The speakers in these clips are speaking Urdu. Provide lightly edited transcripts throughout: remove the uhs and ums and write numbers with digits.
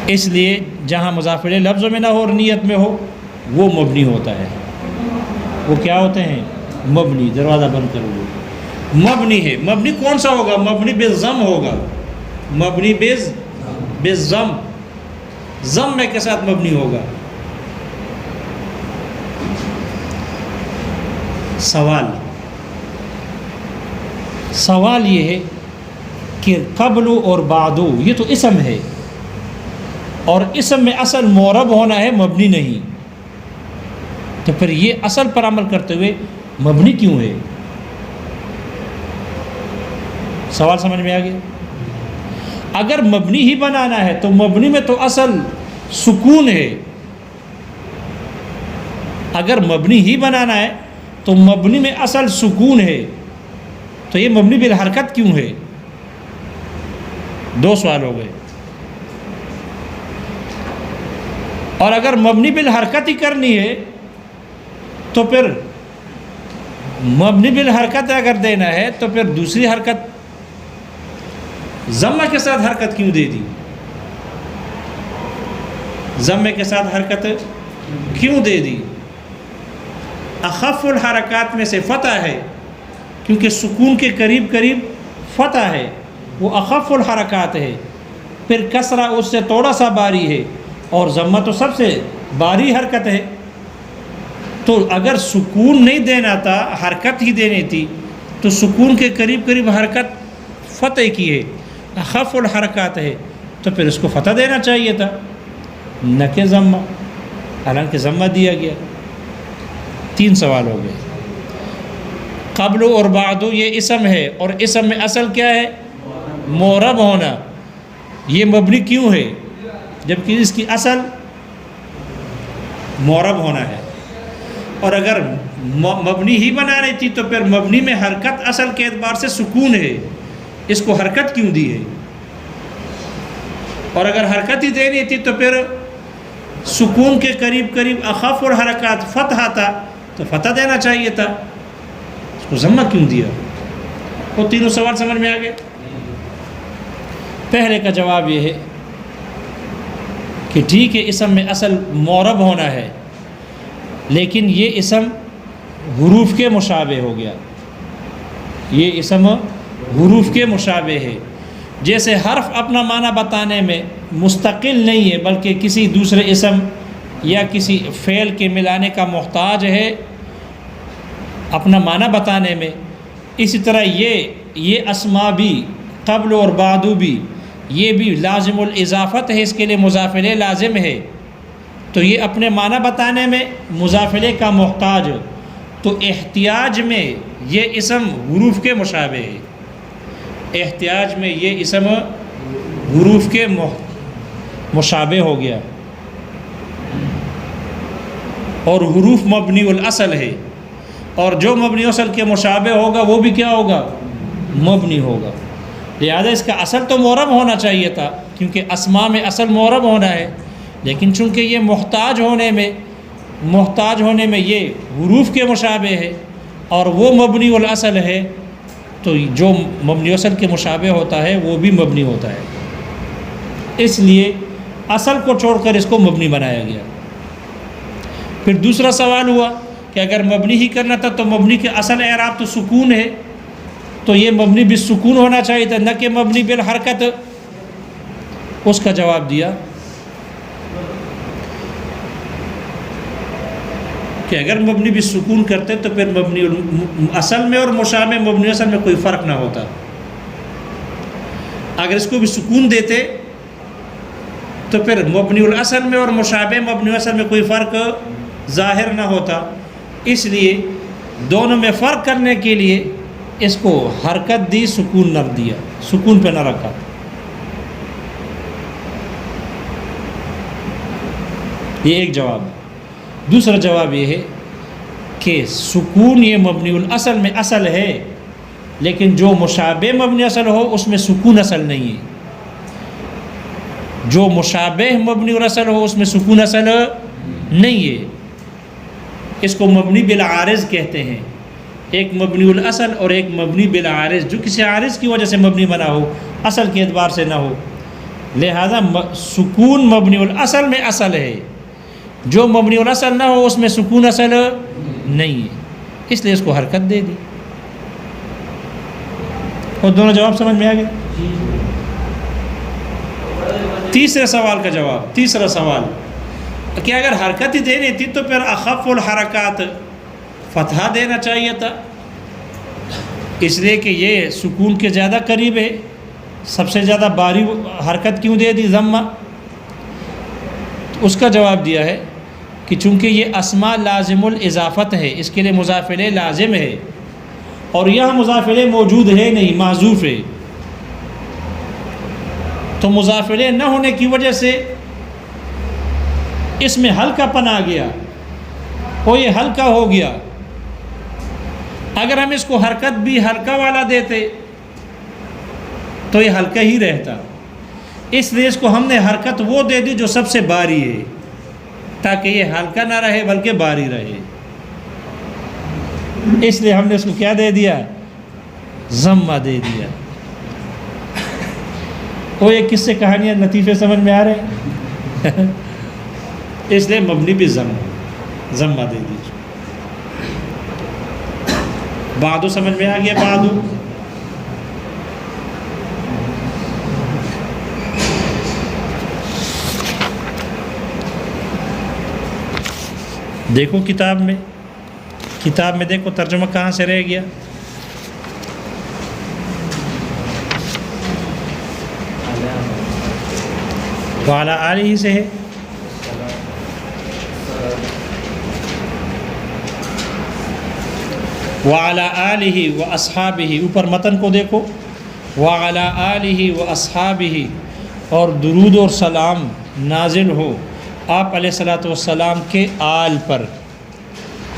اس لیے جہاں مضاف الیہ لفظ میں نہ ہو اور نیت میں ہو وہ مبنی ہوتا ہے. وہ کیا ہوتے ہیں؟ مبنی. دروازہ بند کرو. مبنی ہے. مبنی کون سا ہوگا؟ مبنی بالضم ہوگا. مبنی بالضم، ضم کے ساتھ مبنی ہوگا. سوال یہ ہے کہ قبل اور بعد یہ تو اسم ہے، اور اسم میں اصل معرب ہونا ہے، مبنی نہیں. تو پھر یہ اصل پر عمل کرتے ہوئے مبنی کیوں ہے؟ سوال سمجھ میں آ گیا؟ اگر مبنی ہی بنانا ہے تو مبنی میں تو اصل سکون ہے. اگر مبنی ہی بنانا ہے تو مبنی میں اصل سکون ہے، تو یہ مبنی بالحرکت کیوں ہے؟ دو سوال ہو گئے. اور اگر مبنی بالحرکت ہی کرنی ہے تو پھر مبنی بالحرکت اگر دینا ہے تو پھر دوسری حرکت ضمہ کے ساتھ حرکت کیوں دے دی؟ ضمے کے ساتھ حرکت کیوں دے دی؟ اخف الحرکات میں سے فتح ہے، کیونکہ سکون کے قریب قریب فتح ہے، وہ اخف الحرکات ہے. پھر کسرہ اس سے تھوڑا سا باری ہے، اور ضمہ تو سب سے باری حرکت ہے. تو اگر سکون نہیں دینا تھا، حرکت ہی دینی تھی، تو سکون کے قریب قریب حرکت فتح کی ہے، اخف الحرکات ہے، تو پھر اس کو فتح دینا چاہیے تھا، نہ کہ ضمہ. حالانکہ ضمہ دیا گیا. 3 سوال ہو گئے. قبل اور بعد یہ اسم ہے، اور اسم میں اصل کیا ہے؟ معرب ہونا. یہ مبنی کیوں ہے جبکہ اس کی اصل معرب ہونا ہے؟ اور اگر مبنی ہی بنانی تھی تو پھر مبنی میں حرکت اصل کے اعتبار سے سکون ہے، اس کو حرکت کیوں دی ہے؟ اور اگر حرکت ہی دینی تھی تو پھر سکون کے قریب قریب اخف الحرکات فتح تھا، تو فتح دینا چاہیے تھا، اس کو ضمہ کیوں دیا؟ وہ تینوں سوال سمجھ میں آ گئے. پہلے کا جواب یہ ہے کہ ٹھیک ہے اسم میں اصل معرب ہونا ہے، لیکن یہ اسم حروف کے مشابہ ہو گیا. یہ اسم حروف کے مشابہ ہے. جیسے حرف اپنا معنی بتانے میں مستقل نہیں ہے بلکہ کسی دوسرے اسم یا کسی فعل کے ملانے کا محتاج ہے اپنا معنی بتانے میں، اسی طرح یہ اسما بھی، قبل اور بعد بھی، یہ بھی لازم الاضافت ہے، اس کے لیے مضاف الیہ لازم ہے. تو یہ اپنے معنی بتانے میں مضاف الیہ کا محتاج، تو احتیاج میں یہ اسم حروف کے مشابہ ہے. احتیاج میں یہ اسم حروف کے مشابہ ہو گیا. اور حروف مبنی الاصل ہے، اور جو مبنی اصل کے مشابہ ہوگا وہ بھی کیا ہوگا؟ مبنی ہوگا. لہذا اس کا اصل تو معرب ہونا چاہیے تھا، کیونکہ اسماء میں اصل معرب ہونا ہے، لیکن چونکہ یہ محتاج ہونے میں یہ حروف کے مشابہ ہے اور وہ مبنی الاصل ہے، تو جو مبنی اصل کے مشابہ ہوتا ہے وہ بھی مبنی ہوتا ہے. اس لیے اصل کو چھوڑ کر اس کو مبنی بنایا گیا. پھر دوسرا سوال ہوا کہ اگر مبنی ہی کرنا تھا تو مبنی کے اصل اعراب تو سکون ہے، تو یہ مبنی بالسکون ہونا چاہیے تھا، نہ کہ مبنی بالحرکت. اس کا جواب دیا کہ اگر مبنی بالسکون کرتے تو پھر مبنی اصل میں اور مشابہ مبنی اصل میں کوئی فرق نہ ہوتا. اگر اس کو بھی سکون دیتے تو پھر مبنی الاصل میں اور مشابہ مبنی اصل میں کوئی فرق ظاہر نہ ہوتا. اس لیے دونوں میں فرق کرنے کے لیے اس کو حرکت دی، سکون نہ دیا، سکون پہ نہ رکھا. یہ ایک جواب. دوسرا جواب یہ ہے کہ سکون یہ مبنی الاصل میں اصل ہے، لیکن جو مشابہ مبنی اصل ہو اس میں سکون اصل نہیں ہے. جو مشابہ مبنی الاصل ہو اس میں سکون اصل نہیں ہے. اس کو مبنی بالعارض کہتے ہیں. ایک مبنی الاصل اور ایک مبنی بالعارض، جو کسی عارض کی وجہ سے مبنی بنا ہو، اصل کے اعتبار سے نہ ہو. لہذا سکون مبنی الاصل میں اصل ہے، جو مبنی الاصل نہ ہو اس میں سکون اصل نہیں ہے، اس لیے اس کو حرکت دے دی۔ اور دونوں جواب سمجھ میں آ گئے؟ تیسرے سوال کا جواب، تیسرا سوال کہ اگر حرکت ہی دینی تھی تو پھر اخف الحرکات فتحہ دینا چاہیے تھا، اس لیے کہ یہ سکون کے زیادہ قریب ہے، سب سے زیادہ باری حرکت کیوں دے دی ضمہ؟ اس کا جواب دیا ہے کہ چونکہ یہ اسماء لازم الاضافت ہے، اس کے لیے مضاف الیہ لازم ہے، اور یہاں مضاف الیہ موجود ہے نہیں، محذوف ہے، تو مضاف الیہ نہ ہونے کی وجہ سے اس میں ہلکا پن آ گیا، اور یہ ہلکا ہو گیا۔ اگر ہم اس کو حرکت بھی ہلکا والا دیتے تو یہ ہلکا ہی رہتا، اس لیے اس کو ہم نے حرکت وہ دے دی جو سب سے باری ہے، تاکہ یہ ہلکا نہ رہے بلکہ باری رہے، اس لیے ہم نے اس کو کیا دے دیا؟ ضمہ دے دیا۔ وہ یہ کس سے کہانیاں لطیفے سمجھ میں آ رہے ہیں؟ اس لیے مبنی بھی ضمہ دے دیجیے۔ بعدو سمجھ میں آ گیا؟ بعدو دیکھو کتاب میں دیکھو ترجمہ کہاں سے رہ گیا؟ وعلی آلہ سے ہے، وعلی آلہ و اصحابہ، اوپر متن کو دیکھو، وعلی آلہ و اصحابہ، اور درود اور سلام نازل ہو آپ علیہ الصلوۃ والسلام کے آل پر،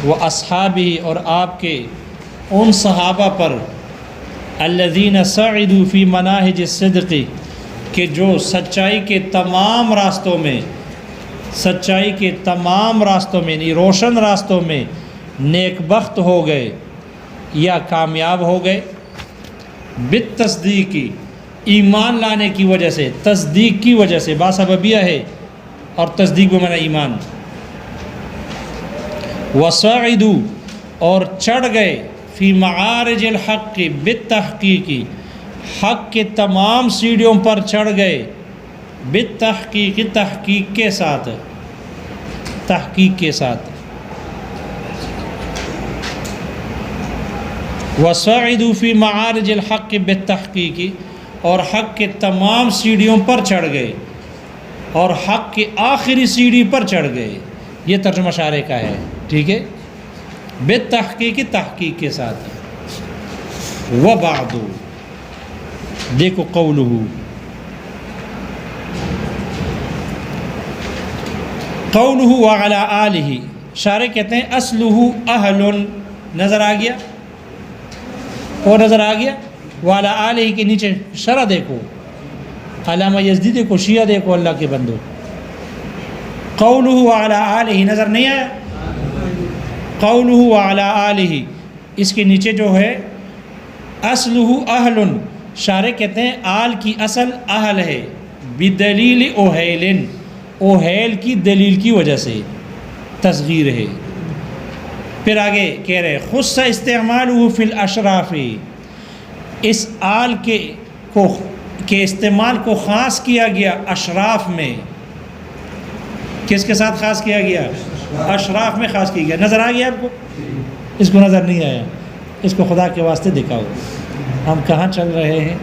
و اصحابہ، اور آپ کے ان صحابہ پر، الذین سعدوا فی مناہج الصدق، کہ جو سچائی کے تمام راستوں میں یعنی روشن راستوں میں نیک بخت ہو گئے یا کامیاب ہو گئے، بالتصدیق، ایمان لانے کی وجہ سے، تصدیق کی وجہ سے، باسببیہ ہے، اور تصدیق بمعنی ایمان، وصعدوا، اور چڑھ گئے، فی معارج الحق، بالتحقیق، حق کے تمام سیڑھیوں پر چڑھ گئے، بالتحقیق، تحقیق کے ساتھ، وصعدوا فی معارج الحق بالتحقیق، اور حق کے تمام سیڑھیوں پر چڑھ گئے، اور حق کی آخری سیڑھی پر چڑھ گئے، یہ ترجمہ شارح کا ہے، ٹھیک ہے، بالتحقیق، تحقیق کے ساتھ۔ وبعد، دیکھو قولہ، وعلی آلہ، شارح کہتے ہیں اصلہ اہل، نظر آ گیا؟ اور نظر آ گیا؟ وعلی آلہ کے نیچے شرح دیکھو، علامہ یزدی دیکھو، شیعہ دیکھو، اللہ کے بندو، قولہ وعلی آلہ نظر نہیں آیا؟ قولہ وعلی آلہ، اس کے نیچے جو ہے اصلہ اہل، شارح کہتے ہیں آل کی اصل اہل ہے، بدلیل اوہیل، اوہیل کی دلیل کی وجہ سے تصغیر ہے۔ پھر آگے کہہ رہے خص استعمالہ فی الاشراف، اس آل کے استعمال کو خاص کیا گیا اشراف میں، کس کے ساتھ خاص کیا گیا؟ اشراف میں خاص کیا گیا۔ نظر آ گیا آپ کو؟ اس کو نظر نہیں آیا؟ اس کو خدا کے واسطے دکھاؤ، ہم کہاں چل رہے ہیں،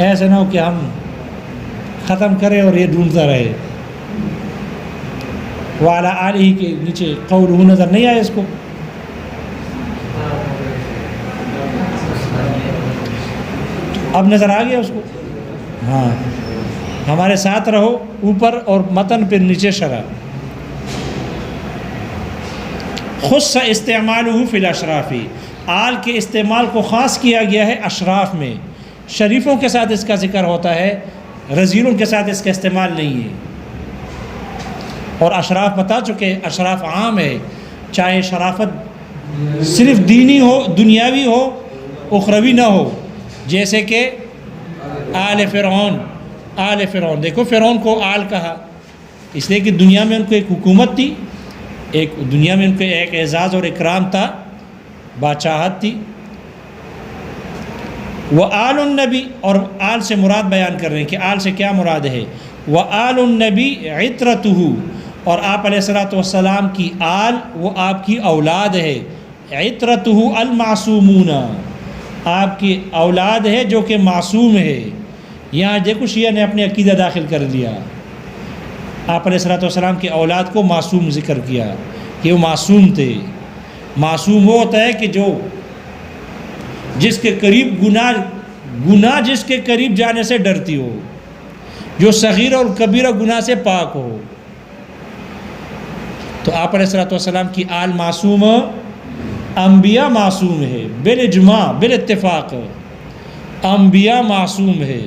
ایسے نہ ہو کہ ہم ختم کریں اور یہ ڈھونڈتا رہے۔ وعلی آلہ کے نیچے قولہ نظر نہیں آیا اس کو؟ اب نظر آ گیا اس کو؟ ہاں، ہمارے ساتھ رہو، اوپر اور متن پھر نیچے شرح۔ خص استعمالہ فی الاشراف، آل کے استعمال کو خاص کیا گیا ہے اشراف میں، شریفوں کے ساتھ اس کا ذکر ہوتا ہے، رذیلوں کے ساتھ اس کا استعمال نہیں ہے۔ اور اشراف بتا چکے، اشراف عام ہے، چاہے شرافت صرف دینی ہو، دنیاوی ہو، اخروی نہ ہو، جیسے کہ آل فرعون، آل فرعون. دیکھو فرعون کو آل کہا اس لیے کہ دنیا میں ان کو ایک حکومت تھی، ایک دنیا میں ان کو ایک اعزاز اور اکرام تھا، بادشاہت تھی. وہ آل النبی، اور آل سے مراد بیان کر رہے ہیں کہ آل سے کیا مراد ہے. وہ آل النبی عطرتہ، اور آپ علیہ الصلوۃ والسلام کی آل وہ آپ کی اولاد ہے. عطرتہ المعصومون، آپ کی اولاد ہے جو کہ معصوم ہے. یہاں دیکھو شیعہ نے اپنے عقیدہ داخل کر لیا، آپ علیہ الصلوۃ والسلام کی اولاد کو معصوم ذکر کیا کہ وہ معصوم تھے. معصوم وہ ہوتا ہے کہ جو جس کے قریب گناہ جس کے قریب جانے سے ڈرتی ہو، جو صغیرہ اور کبیرہ گناہ سے پاک ہو. تو آپ علیہ الصلوۃ والسلام کی آل معصوم، انبیاء معصوم ہے بالاجماع بالاتفاق، انبیاء معصوم ہے.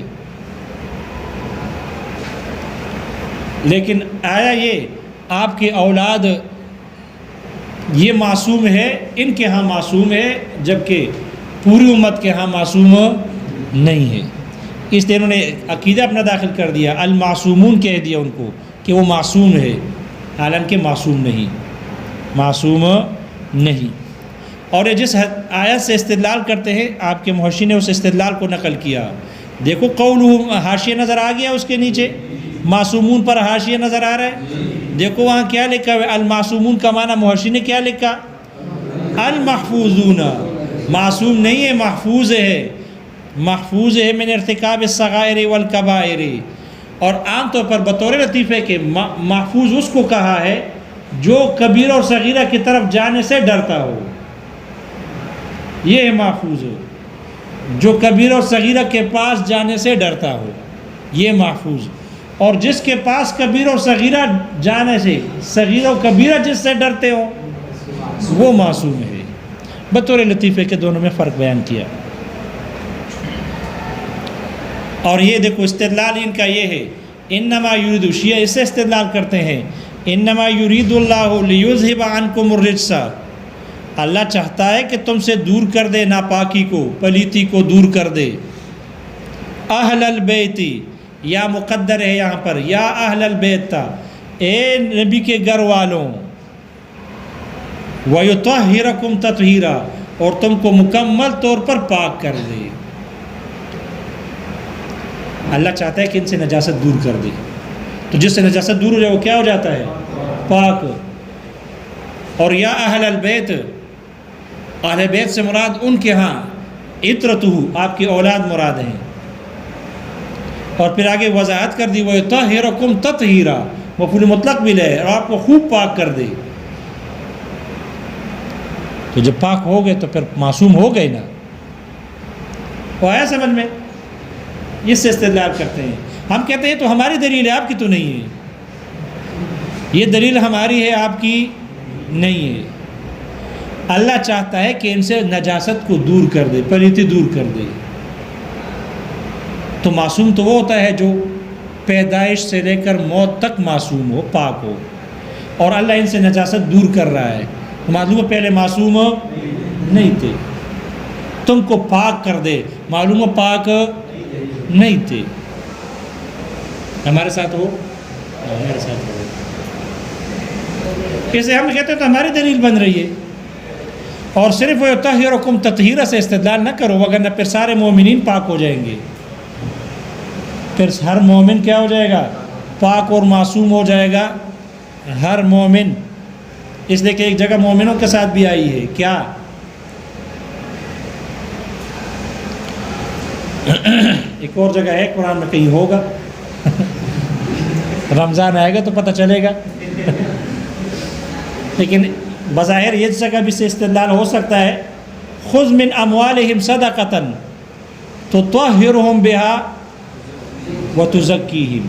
لیکن آیا یہ آپ کی اولاد یہ معصوم ہے، ان کے ہاں معصوم ہے، جبکہ پوری امت کے ہاں معصوم نہیں ہے. اس لیے انہوں نے عقیدہ اپنا داخل کر دیا، المعصومون کہہ دیا ان کو کہ وہ معصوم ہے، حالانکہ معصوم نہیں. اور یہ جس آیت سے استدلال کرتے ہیں آپ کے محشی نے اس استدلال کو نقل کیا. دیکھو قولہ، حاشیہ نظر آ گیا اس کے نیچے، معصومون پر حاشیہ نظر آ رہا ہے. دیکھو وہاں کیا لکھا ہے، المعصومون کا معنی محشی نے کیا لکھا، المحفوظون. معصوم نہیں ہے، محفوظ ہے، محفوظ ہے من ارتکاب الصغائر والکبائر. اور عام طور پر بطور لطیفے کے محفوظ اس کو کہا ہے جو کبیرہ اور صغیرہ کی طرف جانے سے ڈرتا ہو، یہ ہے محفوظ ہو، جو کبیرہ اور صغیرہ کے پاس جانے سے ڈرتا ہو، یہ محفوظ. اور جس کے پاس کبیرہ اور صغیرہ جانے سے، صغیرہ و کبیرہ جس سے ڈرتے ہو وہ معصوم ہے. بطور لطیفے کے دونوں میں فرق بیان کیا. اور یہ دیکھو استدلال ان کا یہ ہے، انما یرید، شیعہ اس سے استدلال کرتے ہیں، انما یرید اللہ لیذھب عنکم الرجس، اللہ چاہتا ہے کہ تم سے دور کر دے ناپاکی کو، پلیتی کو دور کر دے. اہل البیت، یا مقدر ہے یہاں پر، یا اہل البیت، اے نبی کے گھر والوں، وَيُطَهِّرَكُمْ تَطْهِيرًا، اور تم کو مکمل طور پر پاک کر دے. اللہ چاہتا ہے کہ ان سے نجاست دور کر دے. تو جس سے نجاست دور ہو جائے وہ کیا ہو جاتا ہے، پاک. اور یا اہل البیت، اہل بیت سے مراد ان کے ہاں عطرتہ، آپ کی اولاد مراد ہیں. اور پھر آگے وضاحت کر دی، وَيُطَهِّرَكُمْ تَطْهِيرًا، مفعول مطلق بھی لے اور آپ کو خوب پاک کر دے. تو جب پاک ہو گئے تو پھر معصوم ہو گئے نا. وہ آیا سمجھ میں؟ اس سے استدلال کرتے ہیں. ہم کہتے ہیں تو ہماری دلیل ہے، آپ کی تو نہیں ہے. یہ دلیل ہماری ہے، آپ کی نہیں ہے. اللہ چاہتا ہے کہ ان سے نجاست کو دور کر دے، پلیتی دور کر دے. تو معصوم تو وہ ہوتا ہے جو پیدائش سے لے کر موت تک معصوم ہو، پاک ہو، اور اللہ ان سے نجاست دور کر رہا ہے. معلوم ہے پہلے معصوم نہیں تھے، تم کو پاک کر دے، معلوم ہے پاک نہیں تھے. ہمارے ساتھ ہو، ہمارے ساتھ ہو. اسے ہم کہتے ہیں تو ہماری دلیل بن رہی ہے. اور صرف وَيُطَهِّرَكُمْ تَطْهِيرًا سے استدلال نہ کرو، وگرنہ پھر سارے مومنین پاک ہو جائیں گے. پھر ہر مومن کیا ہو جائے گا، پاک اور معصوم ہو جائے گا، ہر مومن. اس لیے کہ ایک جگہ مومنوں کے ساتھ بھی آئی ہے، کیا، ایک اور جگہ ہے قرآن میں کہیں ہوگا، رمضان آئے گا تو پتہ چلے گا. لیکن بظاہر یہ جگہ بھی سے استدلال ہو سکتا ہے، خذ من اموالہم صدقۃ تطہرہم بہا وتزکیہم.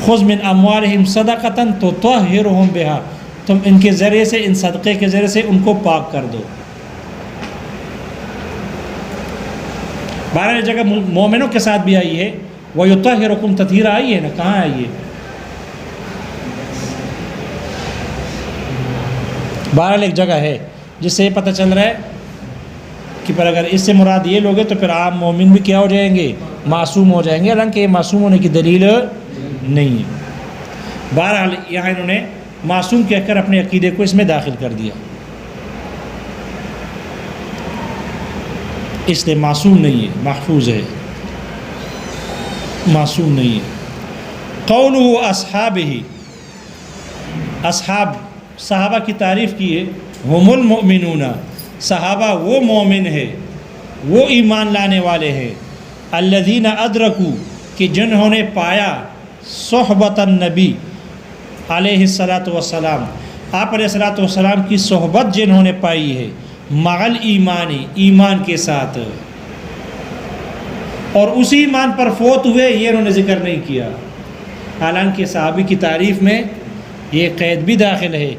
خذ من اموالہم صدقۃ تطہرہم بہا، تم ان کے ذریعے سے، ان صدقے کے ذریعے سے ان کو پاک کر دو. بہرحال جگہ مومنوں کے ساتھ بھی آئی ہے، وَيُطَهِّرُكُمْ تَطْهِيرًا آئی ہے نا، کہاں آئی ہے؟ بہرحال ایک جگہ ہے جس سے یہ پتہ چل رہا ہے کہ پر اگر اس سے مراد یہ لوگ ہیں تو پھر عام مومن بھی کیا ہو جائیں گے؟ معصوم ہو جائیں گے، حالانکہ یہ معصوم ہونے کی دلیل نہیں ہے۔ بہرحال یہاں انہوں نے معصوم کہہ کر اپنے عقیدے کو اس میں داخل کر دیا، اس لیے معصوم نہیں ہے، محفوظ ہے، معصوم نہیں ہے۔ قولہ اصحابہ، اصحاب صحابہ کی تعریف کی ہے، ہم المؤمنون، صحابہ وہ مومن ہے، وہ ایمان لانے والے ہیں، الذین ادرکوا، کہ جنہوں نے پایا صحبت النبی علیہ الصلاۃ والسلام، آپ علیہ الصلاۃ والسلام کی صحبت جنہوں نے پائی ہے، مع الایمانی، ایمان کے ساتھ، اور اسی ایمان پر فوت ہوئے، یہ انہوں نے ذکر نہیں کیا، حالانکہ صحابی کی تعریف میں یہ قید بھی داخل ہے،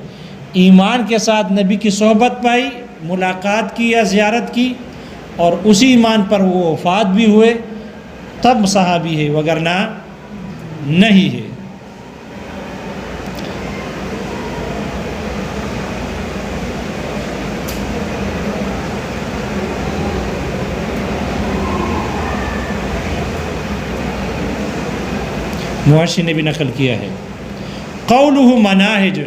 ایمان کے ساتھ نبی کی صحبت پائی، ملاقات کی یا زیارت کی، اور اسی ایمان پر وہ وفات بھی ہوئے، تب صحابی ہے، وگرنہ نہیں ہے۔ معاشی نے بھی نقل کیا ہے۔ قولہ مناہج،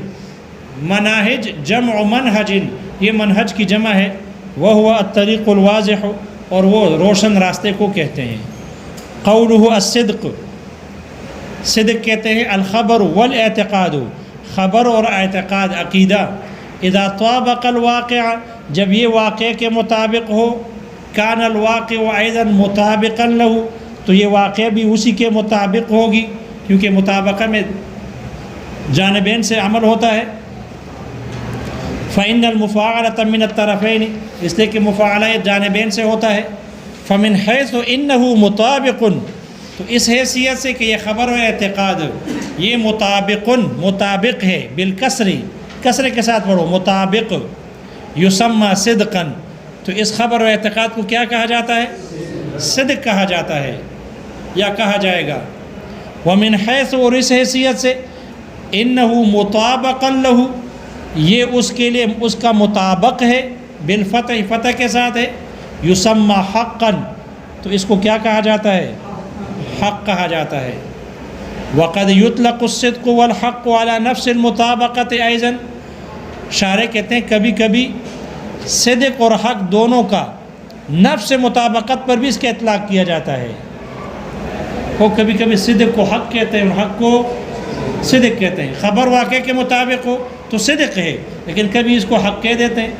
مناہج جمع منہج، یہ منہج کی جمع ہے، وہ الطریق الواضح، اور وہ روشن راستے کو کہتے ہیں۔ قولہ الصدق، صدق کہتے ہیں الخبر والاعتقاد، خبر اور اعتقاد عقیدہ، اذا طابق الواقع، جب یہ واقع کے مطابق ہو، کان الواقع ایضا مطابقا لہ، تو یہ واقع بھی اسی کے مطابق ہوگی، کیونکہ مطابقہ میں جانبین سے عمل ہوتا ہے۔ فإن المفاعلة من الطرفین، اس لیے کہ مفاعلہ جانبین سے ہوتا ہے۔ فمن حیث انہ مطابق، تو اس حیثیت سے کہ یہ خبر و اعتقاد یہ مطابق ہے، بالکسر، کسرے کے ساتھ پڑھو، مطابق، یسمى صدقا، تو اس خبر و اعتقاد کو کیا کہا جاتا ہے؟ صدق کہا جاتا ہے یا کہا جائے گا۔ ومن حیث، اور اس حیثیت سے، انہ مطابقا لہ، یہ اس کے لیے اس کا مطابق ہے، بالفتح، فتح کے ساتھ ہے، یسمى حقا، تو اس کو کیا کہا جاتا ہے؟ حق کہا جاتا ہے۔ وقد یطلق الصدق والحق على نفس المطابقت ایضا، شارح کہتے ہیں کبھی کبھی صدق اور حق دونوں کا نفس مطابقت پر بھی اس کا اطلاق کیا جاتا ہے، وہ کبھی کبھی صدق کو حق کہتے ہیں اور حق کو صدق کہتے ہیں۔ خبر واقعہ کے مطابق ہو تو صدق ہے، لیکن کبھی اس کو حق کہہ دیتے ہیں۔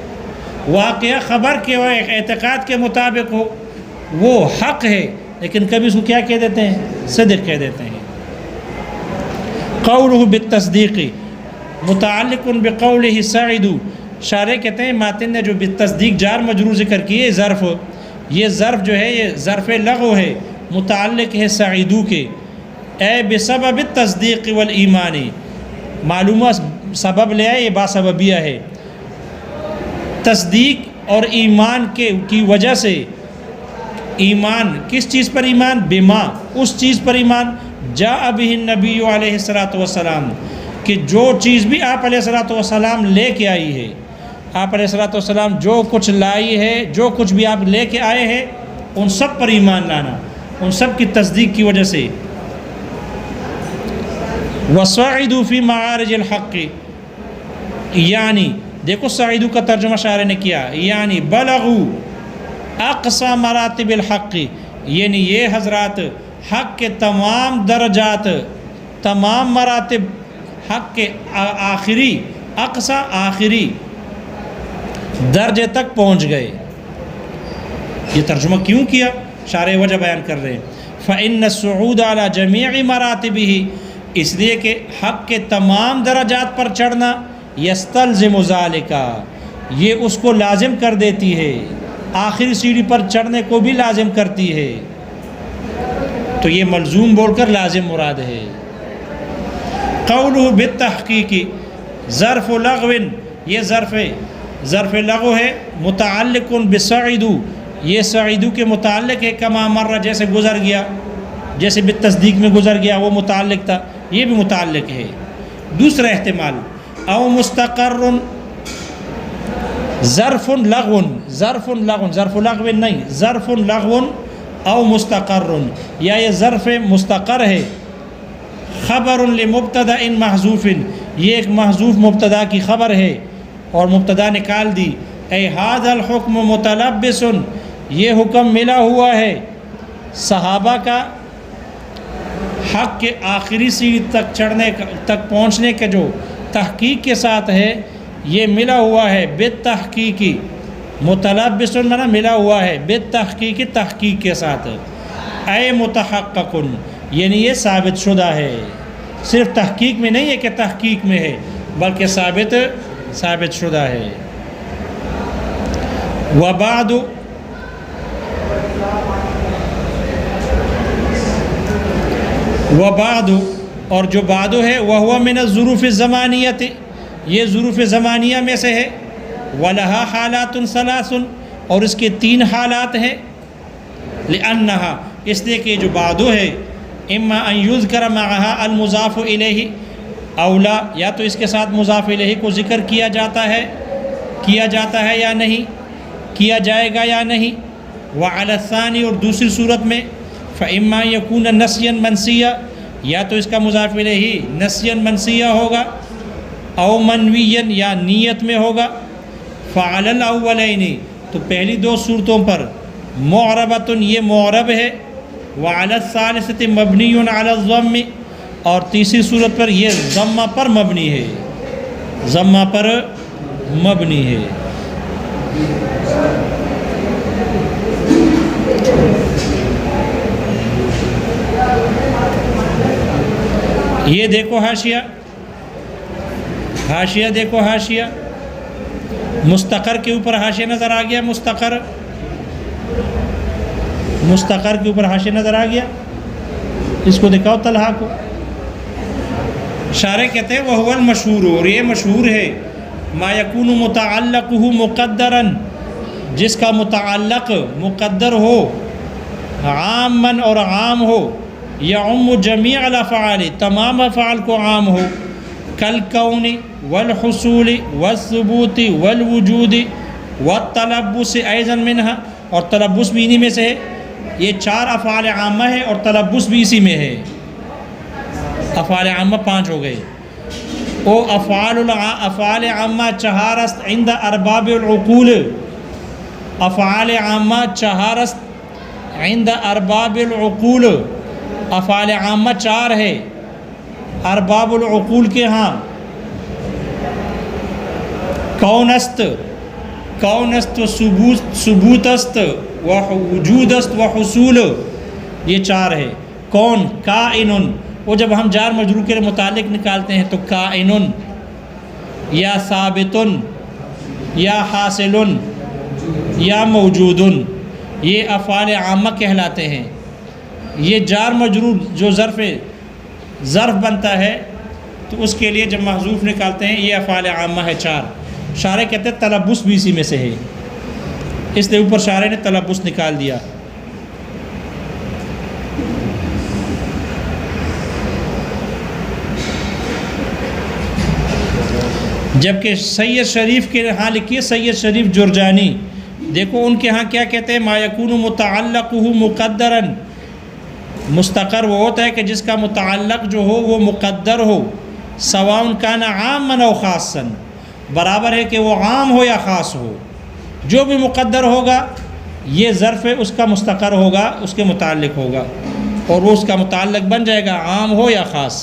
واقعہ خبر کے و اعتقاد کے مطابق ہو وہ حق ہے، لیکن کبھی اس کو کیا کہہ دیتے ہیں؟ صدق کہہ دیتے ہیں۔ قولہ بالتصدیق متعلق بقولہ سعید، شارح کہتے ہیں ماتن نے جو بالتصدیق جار مجرور ذکر کیے، ظرف، یہ ظرف جو ہے یہ ظرف لغو ہے، متعلق ہے سعیدو کے، اے بسبب التصدیق والایمان، معلومہ سبب لے آئے، یہ باسببیہ ہے، تصدیق اور ایمان کی وجہ سے۔ ایمان کس چیز پر ایمان؟ بما، اس چیز پر ایمان، جاء بہ النبی علیہ الصلاۃ والسلام، کہ جو چیز بھی آپ علیہ الصلاۃ والسلام لے کے آئی ہے، آپ علیہ الصلاۃ والسلام جو کچھ لائی ہے، جو کچھ بھی آپ لے کے آئے ہیں، ان سب پر ایمان لانا، ان سب کی تصدیق کی وجہ سے۔ وَصَعِدُوا فِي مَعَارِجِ الْحَقِّ، یعنی دیکھو سعیدو کا ترجمہ شاعر نے کیا، یعنی بلغوا اقصى مراتب الحق، یعنی یہ حضرات حق کے تمام درجات، تمام مراتب حق کے آخری، اقصى آخری درجے تک پہنچ گئے۔ یہ ترجمہ کیوں کیا؟ شارح وجہ بیان کر رہے ہیں۔ فإن الصعود على جميع مراتبه، اس لیے کہ حق کے تمام درجات پر چڑھنا، یستلزم ذالک، یہ اس کو لازم کر دیتی ہے، آخری سیڑھی پر چڑھنے کو بھی لازم کرتی ہے، تو یہ ملزوم بول کر لازم مراد ہے۔ قولہ بالتحقیق، ظرف لغو، یہ ظرف لغو ہے، متعلق بسعیدو، یہ سعیدو کے متعلق ہے، کما مر، جیسے گزر گیا، جیسے بالتصدیق میں گزر گیا وہ متعلق تھا، یہ بھی متعلق ہے۔ دوسرا احتمال، او مستقر، ظرف لغو، ظرف لغو، ظرف لغو نہیں، ظرف لغو او مستقر، یا یہ ظرف مستقر ہے، خبر لمبتدا محذوف، یہ ایک محذوف مبتدا کی خبر ہے اور مبتدا نکال دی، اے ھذا الحکم متلبس، یہ حکم ملا ہوا ہے صحابہ کا حق کے آخری سیڑھی تک پہنچنے کا جو تحقیق کے ساتھ ہے، یہ ملا ہوا ہے بالتحقیقی، متلبس منا ملا ہوا ہے بالتحقیقی، تحقیق کے ساتھ، اے متحقق، یعنی یہ ثابت شدہ ہے، صرف تحقیق میں نہیں ہے کہ تحقیق میں ہے بلکہ ثابت شدہ ہے۔ وبعد، وبعد، اور جو بعد ہے وہ من الظروف الزمانیت، یہ ظروف زمانیہ میں سے ہے، ولہا حالات ثلاث، اور اس کے 3 حالات ہیں، لأنہا، اس لیے کہ جو بعد ہے اما ان یذکر معها المضاف الیہ، اولا یا تو اس کے ساتھ مضاف الیہ کو ذکر کیا جاتا ہے یا نہیں، کیا جائے گا یا نہیں، وعلی الثانی، اور دوسری صورت میں فاما یکون نسیا منسیا، یا تو اس کا مضاف الیہ نسیا منسیا ہوگا، او منویا، یا نیت میں ہوگا، فعلی الاولین، تو پہلی 2 صورتوں پر معربۃ، یہ معرب ہے، وعلی الثالثۃ مبنی علی الضم، اور تیسری صورت پر یہ ضمہ پر مبنی ہے، ضمہ پر مبنی ہے۔ یہ دیکھو حاشیہ، حاشیہ دیکھو، حاشیہ مستقر کے اوپر حاشیہ نظر آ گیا، مستقر کے اوپر حاشیہ نظر آ گیا، اس کو دکھاؤ طلحہ کو۔ شارح کہتے ہیں وہو المشہور، اور یہ مشہور ہے، ما یکون متعلقہ مقدرا، جس کا متعلق مقدر ہو، عاماً اور عام ہو، یعم جمیع الافعال، تمام افعال کو عام ہو، کالکون والحصول والثبوت والوجود والتلبس ایضا منہا، اور تلبس بھی انہی میں سے ہے، یہ 4 افعال عامہ ہے اور تلبس بھی اسی میں ہے، افعال عامہ 5 ہو گئے۔ او افعال عامہ 4 است عند ارباب العقول، افعال عامہ 4 است عند ارباب العقول، افعال عامہ 4 ہے ارباب العقول کے ہاں، کون است، کون است، ثبوت است، وجود است، وحصول، یہ 4 ہے۔ کون، کائن، وہ جب ہم جار مجرور کے متعلق نکالتے ہیں تو کائن، یا ثابت، یا حاصل، یا موجود، یہ افعال عامہ کہلاتے ہیں۔ یہ جار مجرور جو ظرف بنتا ہے تو اس کے لیے جب محذوف نکالتے ہیں یہ افعال عامہ ہے 4۔ شارح کہتے ہیں تلبس بھی اسی میں سے ہے، اس لیے اوپر شارح نے تلبس نکال دیا۔ جبکہ سید شریف کے ہاں لکھیے، سید شریف جرجانی، دیکھو ان کے ہاں کیا کہتے ہیں، ما یکون متعلقہ مقدرا، مستقر وہ ہوتا ہے کہ جس کا متعلق جو ہو وہ مقدر ہو، سواء کان عاما او خاصا، برابر ہے کہ وہ عام ہو یا خاص ہو، جو بھی مقدر ہوگا یہ ظرف اس کا مستقر ہوگا، اس کے متعلق ہوگا، اور وہ اس کا متعلق بن جائے گا، عام ہو یا خاص۔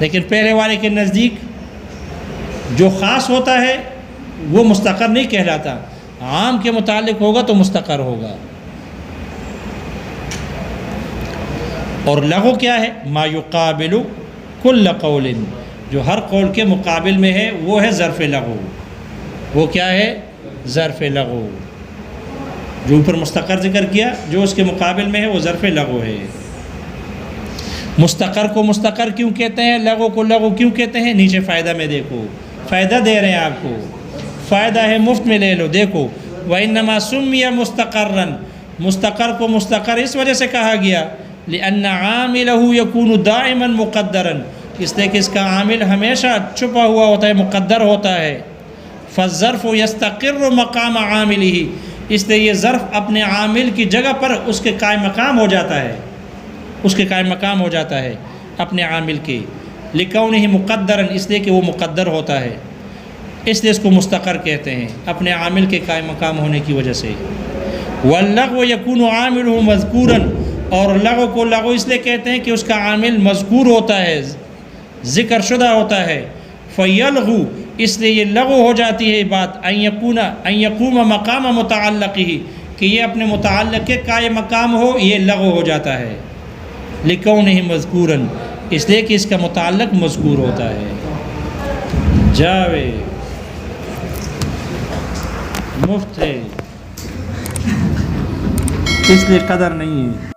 لیکن پہلے والے کے نزدیک جو خاص ہوتا ہے وہ مستقر نہیں کہلاتا، عام کے متعلق ہوگا تو مستقر ہوگا۔ اور لغو کیا ہے، ما یقابل کل قول، جو ہر قول کے مقابل میں ہے وہ ہے ظرف لغو۔ وہ کیا ہے، ظرف لغو، جو اوپر مستقر ذکر کیا، جو اس کے مقابل میں ہے وہ ظرف لغو ہے۔ مستقر کو مستقر کیوں کہتے ہیں، لغو کو لغو کیوں کہتے ہیں، نیچے فائدہ میں دیکھو، فائدہ دے رہے ہیں آپ کو، فائدہ ہے مفت میں لے لو، دیکھو وَإِنَّمَا سُمِّيَ مُسْتَقَرًّا، مستقر کو مستقر اس وجہ سے کہا گیا، لِأَنَّ عَامِلَهُ يَكُونُ دَائِمًا مُقَدَّرًا، اس لیے کہ اس کا عامل ہمیشہ چھپا ہوا ہوتا ہے، مقدر ہوتا ہے، فالظرف یستقر مقام عاملہ، اس لیے یہ ظرف اپنے عامل کی جگہ پر اس کے قائم مقام ہو جاتا ہے، اس کے قائم مقام ہو جاتا ہے اپنے عامل کے، لکونہ مقدرا، اس لیے کہ وہ مقدر ہوتا ہے، اس لیے اس کو مستقر کہتے ہیں اپنے عامل کے قائم مقام ہونے کی وجہ سے۔ واللغو یکون عاملہ مذکورا، اور لغو کو لغو اس لیے کہتے ہیں کہ اس کا عامل مذکور ہوتا ہے، ذکر شدہ ہوتا ہے، فیلغو، اس لیے یہ لغو ہو جاتی ہے بات، ان یقوم مقام متعلقہ، کہ یہ اپنے متعلق کے قائم مقام ہو، یہ لغو ہو جاتا ہے، لکونہ مذکورا، اس لیے کہ اس کا متعلق مذکور ہوتا ہے۔ جاوے مفت ہے، اس لیے قدر نہیں ہے۔